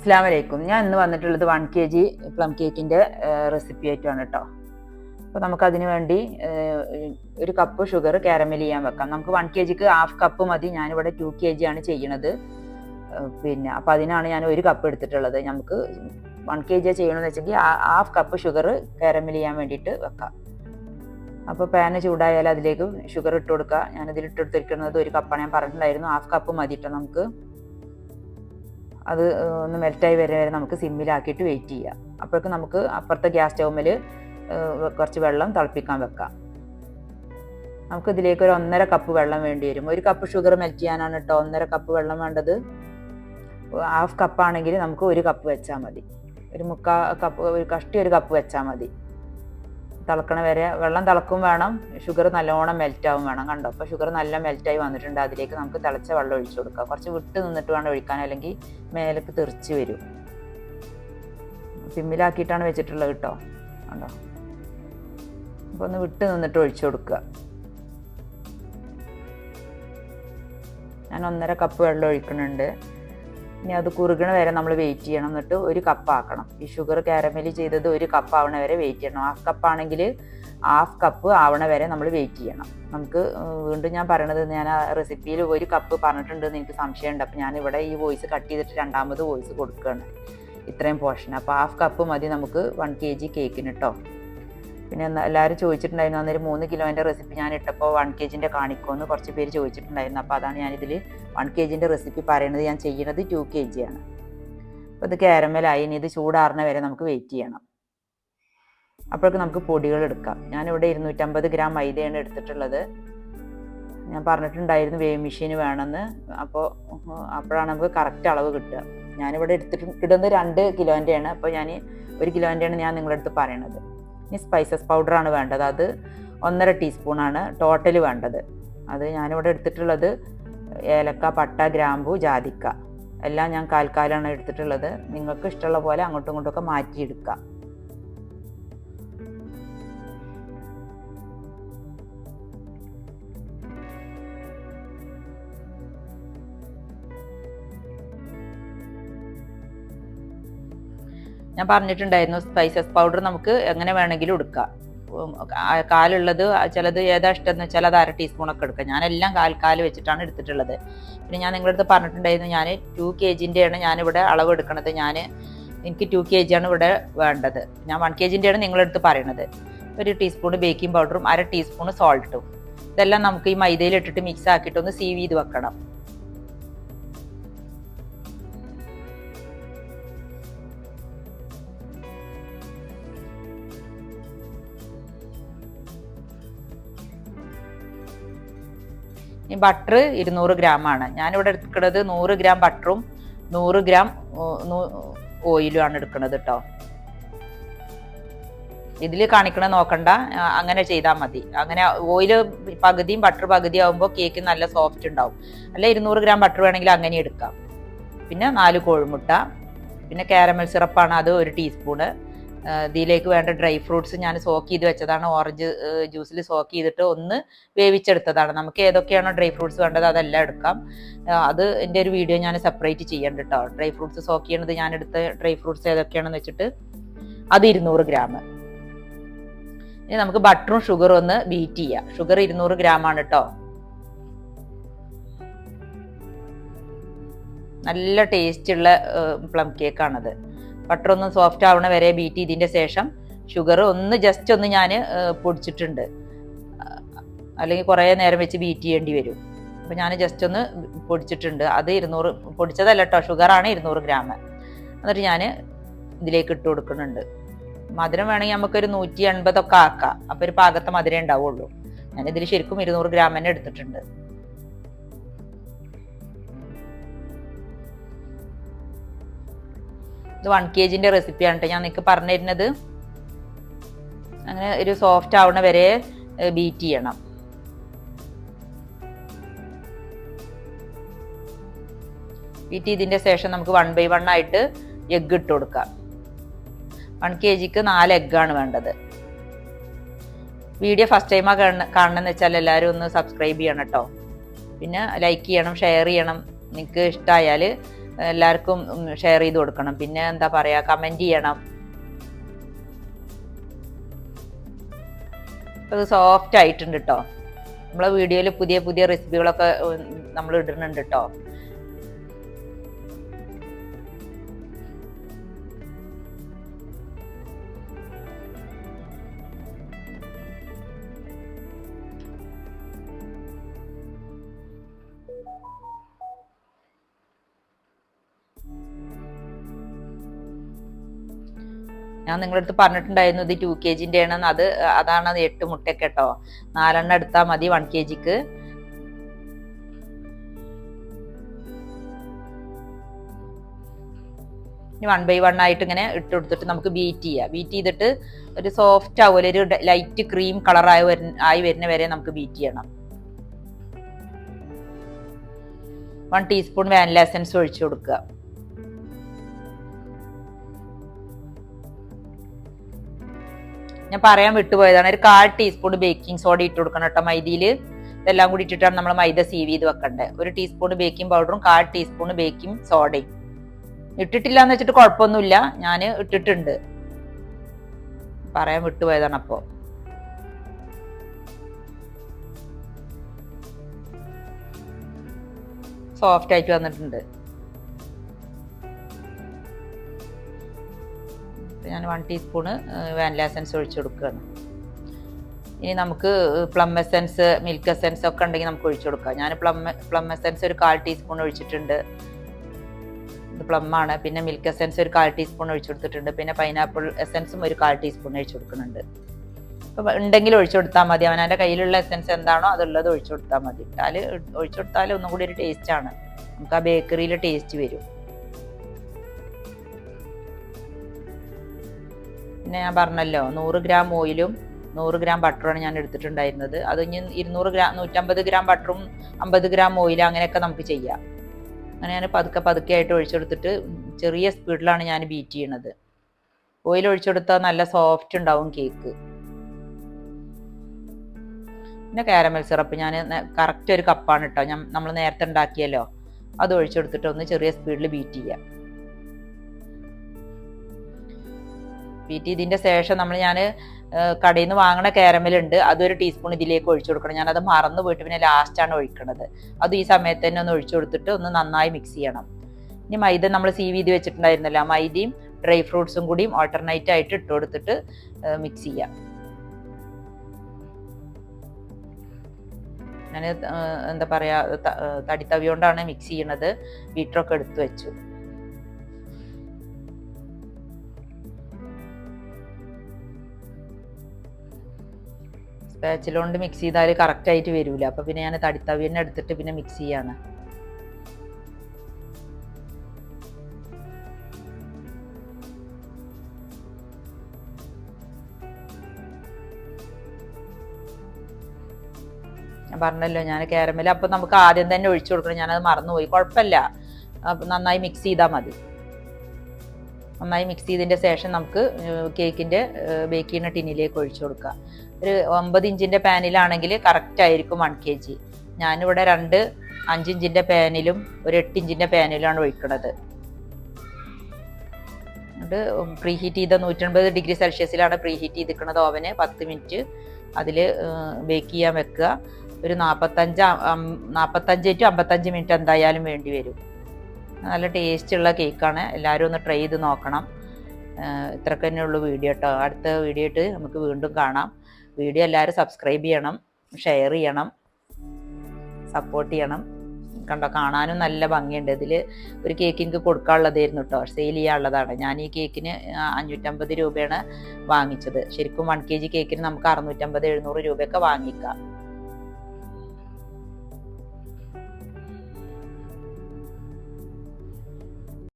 അസ്സലാമു അലൈക്കും. ഞാൻ ഇന്ന് വന്നിട്ടുള്ളത് 1 kg പ്ലം കേക്കിൻ്റെ റെസിപ്പി ആയിട്ടാണ് കേട്ടോ. അപ്പോൾ നമുക്കതിന് വേണ്ടി ഒരു കപ്പ് ഷുഗർ കാരമൽ ചെയ്യാൻ വെക്കാം. നമുക്ക് 1 kgക്ക് ഹാഫ് കപ്പ് മതി. ഞാനിവിടെ 2 kg ആണ് ചെയ്യണത്. അപ്പോൾ അതിനാണ് ഞാൻ ഒരു കപ്പ് എടുത്തിട്ടുള്ളത്. നമുക്ക് 1 kg ചെയ്യണമെന്ന് വെച്ചെങ്കിൽ ഹാഫ് കപ്പ് ഷുഗർ കാരമൽ ചെയ്യാൻ വേണ്ടിയിട്ട് വെക്കാം. അപ്പോൾ പാന് ചൂടായാൽ അതിലേക്ക് ഷുഗർ ഇട്ട് കൊടുക്കുക. ഞാനിതിൽ ഇട്ടെടുത്തിരിക്കുന്നത് ഒരു കപ്പാണ്. ഞാൻ പറഞ്ഞിട്ടുണ്ടായിരുന്നു ഹാഫ് കപ്പ് മതി കേട്ടോ. നമുക്ക് അത് ഒന്ന് മെൽറ്റായി വരെ നമുക്ക് സിമ്മിലാക്കിയിട്ട് വെയിറ്റ് ചെയ്യാം. അപ്പോഴേക്കും നമുക്ക് അപ്പുറത്തെ ഗ്യാസ് സ്റ്റൗവിൽ കുറച്ച് വെള്ളം തിളപ്പിക്കാൻ വെക്കാം. നമുക്ക് ഇതിലേക്ക് ഒരു 1.5 കപ്പ് വെള്ളം വേണ്ടി വരും. ഒരു കപ്പ് ഷുഗർ മെൽറ്റ് ചെയ്യാനാണ് കേട്ടോ 1.5 കപ്പ് വെള്ളം വേണ്ടത്. ഹാഫ് കപ്പാണെങ്കിൽ നമുക്ക് ഒരു കപ്പ് വെച്ചാൽ മതി. ഒരു 3/4 കപ്പ്, ഒരു കപ്പ് വെച്ചാൽ മതി. തിളക്കണ വരെ വെള്ളം തിളക്കും വേണം. ഷുഗർ നല്ലോണം മെൽറ്റാവും വേണം. കണ്ടോ, അപ്പോൾ ഷുഗർ നല്ല മെൽറ്റായി വന്നിട്ടുണ്ട്. അതിലേക്ക് നമുക്ക് തിളച്ച വെള്ളം ഒഴിച്ചു കൊടുക്കുക. കുറച്ച് വിട്ട് നിന്നിട്ട് വേണം ഒഴിക്കാൻ, അല്ലെങ്കിൽ മേലേക്ക് തെറിച്ച് വരും. സിമ്മിലാക്കിയിട്ടാണ് വെച്ചിട്ടുള്ളത് കേട്ടോ. കണ്ടോ, അപ്പോൾ ഒന്ന് വിട്ട് നിന്നിട്ട് ഒഴിച്ചു കൊടുക്കുക. ഞാൻ 1.5 കപ്പ് വെള്ളം ഒഴിക്കുന്നുണ്ട്. ഇനി അത് കുറുകണ വരെ നമ്മൾ വെയിറ്റ് ചെയ്യണം. എന്നിട്ട് ഒരു കപ്പ് ആക്കണം. ഈ ഷുഗർ കാരമൽ ചെയ്തത് ഒരു കപ്പ് ആവണ വരെ വെയിറ്റ് ചെയ്യണം. ഹാഫ് കപ്പാണെങ്കിൽ ഹാഫ് കപ്പ് ആവണ വരെ നമ്മൾ വെയിറ്റ് ചെയ്യണം. നമുക്ക് വീണ്ടും ഞാൻ പറയണത്, ഞാൻ ആ റെസിപ്പിയിൽ ഒരു കപ്പ് പറഞ്ഞിട്ടുണ്ടെന്ന് എനിക്ക് സംശയമുണ്ട്. അപ്പോൾ ഞാനിവിടെ ഈ വോയിസ് കട്ട് ചെയ്തിട്ട് രണ്ടാമത് വോയിസ് കൊടുക്കുകയാണ്. ഇത്രയും പോർഷൻ. അപ്പോൾ ഹാഫ് കപ്പ് മതി നമുക്ക് 1 kg കേക്കിന് കേട്ടോ. പിന്നെ എല്ലാവരും ചോദിച്ചിട്ടുണ്ടായിരുന്നു അന്നേരം 3 കിലോൻ്റെ റെസിപ്പി ഞാൻ ഇട്ടപ്പോൾ 1 kgൻ്റെ കാണിക്കുമെന്ന് കുറച്ച് പേര് ചോദിച്ചിട്ടുണ്ടായിരുന്നു. അപ്പോൾ അതാണ് ഞാനിതിൽ 1 kgൻ്റെ റെസിപ്പി പറയുന്നത്. ഞാൻ ചെയ്യുന്നത് 2 kg ആണ്. അപ്പോൾ ഇത് കാരമലായി. ഇനി ഇത് ചൂടാറുന്ന വരെ നമുക്ക് വെയിറ്റ് ചെയ്യണം. അപ്പോഴേക്ക് നമുക്ക് പൊടികൾ എടുക്കാം. ഞാനിവിടെ 250 ഗ്രാം മൈദയാണ് എടുത്തിട്ടുള്ളത്. ഞാൻ പറഞ്ഞിട്ടുണ്ടായിരുന്നു വേവ് മെഷീൻ വേണമെന്ന്. അപ്പോഴാണ് നമുക്ക് കറക്റ്റ് അളവ് കിട്ടുക. ഞാനിവിടെ ഇടുന്നത് 2 കിലോൻ്റെയാണ്. അപ്പോൾ ഞാൻ 1 കിലോൻ്റെയാണ് ഞാൻ നിങ്ങളുടെ അടുത്ത് പറയണത്. ഇനി സ്പൈസസ് പൗഡറാണ് വേണ്ടത്. അത് 1.5 ടീസ്പൂണാണ് ടോട്ടൽ വേണ്ടത്. അത് ഞാനിവിടെ എടുത്തിട്ടുള്ളത് ഏലക്ക, പട്ട, ഗ്രാമ്പു, ജാതിക്ക എല്ലാം ഞാൻ കാൽക്കാലാണ് എടുത്തിട്ടുള്ളത്. നിങ്ങൾക്ക് ഇഷ്ടമുള്ള പോലെ അങ്ങോട്ടും ഇങ്ങോട്ടുമൊക്കെ മാറ്റിയെടുക്കുക. ഞാൻ പറഞ്ഞിട്ടുണ്ടായിരുന്നു സ്പൈസസ് പൗഡർ നമുക്ക് എങ്ങനെ വേണമെങ്കിലും എടുക്കാം. കാലുള്ളത് ചിലത് ഏതാ ഇഷ്ടം എന്ന് വെച്ചാൽ അത് 1/2 ടീസ്പൂണൊക്കെ എടുക്കാം. ഞാനെല്ലാം കാൽ വെച്ചിട്ടാണ് എടുത്തിട്ടുള്ളത്. പിന്നെ ഞാൻ നിങ്ങളുടെ അടുത്ത് പറഞ്ഞിട്ടുണ്ടായിരുന്നു ഞാൻ 2 kgൻ്റെയാണ് ഞാനിവിടെ അളവ് എടുക്കണത്. എനിക്ക് 2 kg ആണ് ഇവിടെ വേണ്ടത്. ഞാൻ 1 kgൻ്റെയാണ് നിങ്ങളുടെ അടുത്ത് പറയണത്. 1 ടീസ്പൂൺ ബേക്കിംഗ് പൗഡറും 1/2 ടീസ്പൂൺ സോൾട്ടും ഇതെല്ലാം നമുക്ക് ഈ മൈദയിൽ ഇട്ടിട്ട് മിക്സ് ആക്കിയിട്ട് ഒന്ന് സീവ് ചെയ്ത് വെക്കണം. ഈ ബട്ടർ 200 ഗ്രാമാണ്. ഞാനിവിടെ എടുക്കുന്നത് 100 ഗ്രാം ബട്ടറും 100 ഗ്രാം ഓയിലും ആണ് എടുക്കുന്നത് കേട്ടോ. ഇതിൽ കാണിക്കണ നോക്കണ്ട, അങ്ങനെ ചെയ്താൽ മതി. അങ്ങനെ ഓയിൽ പകുതിയും ബട്ടർ പകുതി ആകുമ്പോൾ കേക്ക് നല്ല സോഫ്റ്റ് ഉണ്ടാവും. അല്ല 200 ഗ്രാം ബട്ടർ വേണമെങ്കിൽ അങ്ങനെ എടുക്കാം. പിന്നെ 4 കോഴിമുട്ട, പിന്നെ കാരമൽ സിറപ്പാണ് അത് 1 ടീസ്പൂണ്. ഇതിലേക്ക് വേണ്ട ഡ്രൈ ഫ്രൂട്ട്സ് ഞാൻ സോക്ക് ചെയ്ത് വെച്ചതാണ്. ഓറഞ്ച് ജ്യൂസിൽ സോക്ക് ചെയ്തിട്ട് ഒന്ന് വേവിച്ചെടുത്തതാണ്. നമുക്ക് ഏതൊക്കെയാണോ ഡ്രൈ ഫ്രൂട്ട്സ് വേണ്ടത് അതെല്ലാം എടുക്കാം. അത് എൻ്റെ ഒരു വീഡിയോ ഞാൻ സെപ്പറേറ്റ് ചെയ്യണ്ട കേട്ടോ. ഡ്രൈ ഫ്രൂട്ട്സ് സോക്ക് ചെയ്യണത് ഞാൻ എടുത്ത ഡ്രൈ ഫ്രൂട്ട്സ് ഏതൊക്കെയാണെന്ന് വെച്ചിട്ട് അത് 200 ഗ്രാം. ഇനി നമുക്ക് ബട്ടറും ഷുഗറും ഒന്ന് ബീറ്റ് ചെയ്യാം. ഷുഗർ 200 ഗ്രാമാണ് കേട്ടോ. നല്ല ടേസ്റ്റുള്ള പ്ലം കേക്കാണത്. ബട്ടർ ഒന്ന് സോഫ്റ്റ് ആവണ വരെ ബീറ്റ് ചെയ്തതിൻ്റെ ശേഷം ഷുഗർ ജസ്റ്റ് ഒന്ന് ഞാൻ പൊടിച്ചിട്ടുണ്ട്. അല്ലെങ്കിൽ കുറേ നേരം വെച്ച് ബീറ്റ് ചെയ്യേണ്ടി വരും. അപ്പോൾ ഞാൻ ജസ്റ്റ് ഒന്ന് പൊടിച്ചിട്ടുണ്ട്. അത് 200 പൊടിച്ചതല്ല കേട്ടോ, ഷുഗറാണ് 200 ഗ്രാം. എന്നിട്ട് ഞാൻ ഇതിലേക്ക് ഇട്ട് കൊടുക്കുന്നുണ്ട്. മധുരം വേണമെങ്കിൽ നമുക്കൊരു 180 ഒക്കെ ആക്കാം. അപ്പോൾ ഒരു പാകത്തെ മധുരം ഉണ്ടാവുള്ളൂ. ഞാനിതിൽ ശരിക്കും 200 ഗ്രാം തന്നെ എടുത്തിട്ടുണ്ട്. ഇത് 1 kgൻ്റെ റെസിപ്പിയാണ് കേട്ടോ ഞാൻ നിങ്ങൾക്ക് പറഞ്ഞു തരുന്നത്. അങ്ങനെ ഒരു സോഫ്റ്റ് ആവണ വരെ ബീറ്റ് ചെയ്യണം. ബീറ്റ് ചെയ്തതിൻ്റെ ശേഷം നമുക്ക് 1 by 1 ആയിട്ട് എഗ്ഗ് ഇട്ട് കൊടുക്കാം. 1 kgക്ക് 4 എഗ്ഗാണ് വേണ്ടത്. വീഡിയോ ഫസ്റ്റ് ടൈമാണ് കാണണമെന്ന് വെച്ചാൽ എല്ലാവരും ഒന്ന് സബ്സ്ക്രൈബ് ചെയ്യണം കേട്ടോ. പിന്നെ ലൈക്ക് ചെയ്യണം, ഷെയർ ചെയ്യണം. നിങ്ങൾക്ക് ഇഷ്ടമായാൽ എല്ലാവർക്കും ഷെയർ ചെയ്ത് കൊടുക്കണം. പിന്നെ എന്താ പറയുക, കമൻറ്റ് ചെയ്യണം. അത് സോഫ്റ്റ് ആയിട്ടുണ്ട് കേട്ടോ. നമ്മളെ വീഡിയോയിൽ പുതിയ പുതിയ റെസിപ്പികളൊക്കെ നമ്മൾ ഇടുന്നുണ്ട് കേട്ടോ. ഞാൻ നിങ്ങളുടെ അടുത്ത് പറഞ്ഞിട്ടുണ്ടായിരുന്നു ഇത് 2 kg ആണെന്ന്. അതാണ് 8 മുട്ടയൊക്കെ കേട്ടോ. 4 എണ്ണം എടുത്താൽ മതി 1 kg. ഇനി 1 by 1 ആയിട്ട് ഇങ്ങനെ ഇട്ട് കൊടുത്തിട്ട് നമുക്ക് ബീറ്റ് ചെയ്യാം. ബീറ്റ് ചെയ്തിട്ട് ഒരു സോഫ്റ്റ് ആവുമല്ലോ, ഒരു ലൈറ്റ് ക്രീം കളർ ആയി വരുന്ന വരെ നമുക്ക് ബീറ്റ് ചെയ്യണം. 1 ടീസ്പൂൺ വാനില എസൻസ് ഒഴിച്ചു കൊടുക്കുക. ഞാൻ പറയാൻ വിട്ടുപോയതാണ്, ഒരു 1/4 ടീസ്പൂൺ ബേക്കിംഗ് സോഡ ഇട്ട് കൊടുക്കണം കേട്ടോ. മൈദയിൽ ഇതെല്ലാം കൂടി ഇട്ടിട്ടാണ് നമ്മൾ മൈദ സീവ് ചെയ്ത് വെക്കേണ്ടത്. 1 ടീസ്പൂൺ ബേക്കിംഗ് പൗഡറും 1/4 ടീസ്പൂൺ ബേക്കിംഗ് സോഡയും. ഇട്ടിട്ടില്ല എന്ന് വെച്ചിട്ട് കുഴപ്പമൊന്നുമില്ല, ഞാൻ ഇട്ടിട്ടുണ്ട്, പറയാൻ വിട്ടുപോയതാണ്. അപ്പോൾ സോഫ്റ്റ് ആയിട്ട് വന്നിട്ടുണ്ട്. ഞാൻ 1 ടീസ്പൂണ് വാനില എസൻസ് ഒഴിച്ചു കൊടുക്കുകയാണ്. ഇനി നമുക്ക് പ്ലം എസൻസ്, മിൽക്ക് എസൻസ് ഒക്കെ ഉണ്ടെങ്കിൽ നമുക്ക് ഒഴിച്ചു കൊടുക്കാം. ഞാൻ പ്ലം എസൻസ് ഒരു 1/4 ടീസ്പൂൺ ഒഴിച്ചിട്ടുണ്ട്. ഇത് പ്ലം ആണ്. പിന്നെ മിൽക്ക് എസൻസ് ഒരു 1/4 ടീസ്പൂൺ ഒഴിച്ചു കൊടുത്തിട്ടുണ്ട്. പിന്നെ പൈനാപ്പിൾ എസൻസും ഒരു 1/4 ടീസ്പൂൺ ഒഴിച്ചു കൊടുക്കുന്നുണ്ട്. അപ്പോൾ ഉണ്ടെങ്കിൽ ഒഴിച്ചു കൊടുത്താൽ മതി. അവനവൻ്റെ കയ്യിലുള്ള എസൻസ് എന്താണോ അതുള്ളത് ഒഴിച്ചു കൊടുത്താൽ മതി. ഒഴിച്ചു കൊടുത്താൽ ഒന്നും കൂടി ഒരു ടേസ്റ്റാണ്, നമുക്ക് ആ ബേക്കറിയിലെ ടേസ്റ്റ് വരും. പിന്നെ ഞാൻ പറഞ്ഞല്ലോ 100 ഗ്രാം ഓയിലും 100 ഗ്രാം ബട്ടറുമാണ് ഞാൻ എടുത്തിട്ടുണ്ടായിരുന്നത്. അത് ഇനി 150 ഗ്രാം ബട്ടറും 50 ഗ്രാം ഓയിലും അങ്ങനെയൊക്കെ നമുക്ക് ചെയ്യാം. അങ്ങനെ ഞാൻ പതുക്കെ ആയിട്ട് ഒഴിച്ചെടുത്തിട്ട് ചെറിയ സ്പീഡിലാണ് ഞാൻ ബീറ്റ് ചെയ്യണത്. ഓയിൽ ഒഴിച്ചെടുത്താൽ നല്ല സോഫ്റ്റ് ഉണ്ടാവും കേക്ക്. പിന്നെ കാരമൽ സിറപ്പ് ഞാൻ കറക്റ്റ് ഒരു കപ്പാണ് കേട്ടോ. നമ്മൾ നേരത്തെ ഉണ്ടാക്കിയല്ലോ, അത് ഒഴിച്ചെടുത്തിട്ട് ഒന്ന് ചെറിയ സ്പീഡിൽ ബീറ്റ് ചെയ്യാം. ബീറ്റ് ചെയ്തതിൻ്റെ ശേഷം ഞാൻ കടയിൽ നിന്ന് വാങ്ങണ കാരമലുണ്ട്, അതൊരു ടീസ്പൂൺ ഇതിലേക്ക് ഒഴിച്ചു കൊടുക്കണം. ഞാനത് മറന്നു പോയിട്ട് പിന്നെ ലാസ്റ്റാണ് ഒഴിക്കണത്. അത് ഈ സമയത്ത് തന്നെ ഒന്ന് ഒഴിച്ചു കൊടുത്തിട്ട് ഒന്ന് നന്നായി മിക്സ് ചെയ്യണം. ഇനി മൈദ നമ്മൾ സീവ് ചെയ്ത് വെച്ചിട്ടുണ്ടായിരുന്നല്ലോ, ആ മൈദയും ഡ്രൈ ഫ്രൂട്ട്സും കൂടിയും ഓൾട്ടർനേറ്റ് ആയിട്ട് ഇട്ട് കൊടുത്തിട്ട് മിക്സ് ചെയ്യാം. ഞാൻ എന്താ പറയുക, തടിത്തവി കൊണ്ടാണ് മിക്സ് ചെയ്യണത്. ബീറ്ററൊക്കെ എടുത്തു വെച്ചു. സ്പാച്ചിലോണ്ട് മിക്സ് ചെയ്താൽ കറക്റ്റ് ആയിട്ട് വരില്ല. അപ്പോൾ പിന്നെ ഞാൻ തടിത്തവി തന്നെ എടുത്തിട്ട് പിന്നെ മിക്സ് ചെയ്യാണ്. ഞാൻ പറഞ്ഞല്ലോ ഞാൻ കാരമൽ അപ്പം നമുക്ക് ആദ്യം തന്നെ ഒഴിച്ചു കൊടുക്കണം. ഞാനത് മറന്നുപോയി, കുഴപ്പമില്ല, നന്നായി മിക്സ് ചെയ്താൽ മതി. നന്നായി മിക്സ് ചെയ്തതിൻ്റെ ശേഷം നമുക്ക് കേക്കിൻ്റെ ബേക്ക് ചെയ്യുന്ന ടിന്നിലേക്ക് ഒഴിച്ചു കൊടുക്കുക. ഒരു 9 ഇഞ്ചിൻ്റെ പാനിലാണെങ്കിൽ കറക്റ്റ് ആയിരിക്കും 1 kg. ഞാനിവിടെ 2 5 ഇഞ്ചിൻ്റെ പാനിലും ഒരു 8 ഇഞ്ചിൻ്റെ പാനിലുമാണ് ഒഴിക്കുന്നത്. എന്നിട്ട് പ്രീ ഹീറ്റ് ചെയ്ത 150 ഡിഗ്രി സെൽഷ്യസിലാണ് പ്രീ ഹീറ്റ് ചെയ്തിരിക്കുന്നത് ഓവന്. 10 മിനിറ്റ് അതിൽ ബേക്ക് ചെയ്യാൻ വെക്കുക. ഒരു 45 to 55 മിനിറ്റ് എന്തായാലും വേണ്ടി വരും. നല്ല ടേസ്റ്റുള്ള കേക്കാണ്, എല്ലാവരും ഒന്ന് ട്രൈ ചെയ്ത് നോക്കണം. ഇത്രയൊക്കെ തന്നെയുള്ളൂ വീഡിയോ കേട്ടോ. അടുത്ത വീഡിയോ ആയിട്ട് നമുക്ക് വീണ്ടും കാണാം. വീഡിയോ എല്ലാവരും സബ്സ്ക്രൈബ് ചെയ്യണം, ഷെയർ ചെയ്യണം, സപ്പോർട്ട് ചെയ്യണം. കണ്ടോ, കാണാനും നല്ല ഭംഗിയുണ്ട്. ഇതിൽ ഒരു കേക്ക് എനിക്ക് കൊടുക്കാനുള്ളതായിരുന്നു കേട്ടോ, സെയിൽ ചെയ്യാനുള്ളതാണ്. ഞാൻ ഈ കേക്കിന് 550 രൂപയാണ് വാങ്ങിച്ചത്. ശരിക്കും 1 kg കേക്കിന് നമുക്ക് 650-700 രൂപയൊക്കെ വാങ്ങിക്കാം.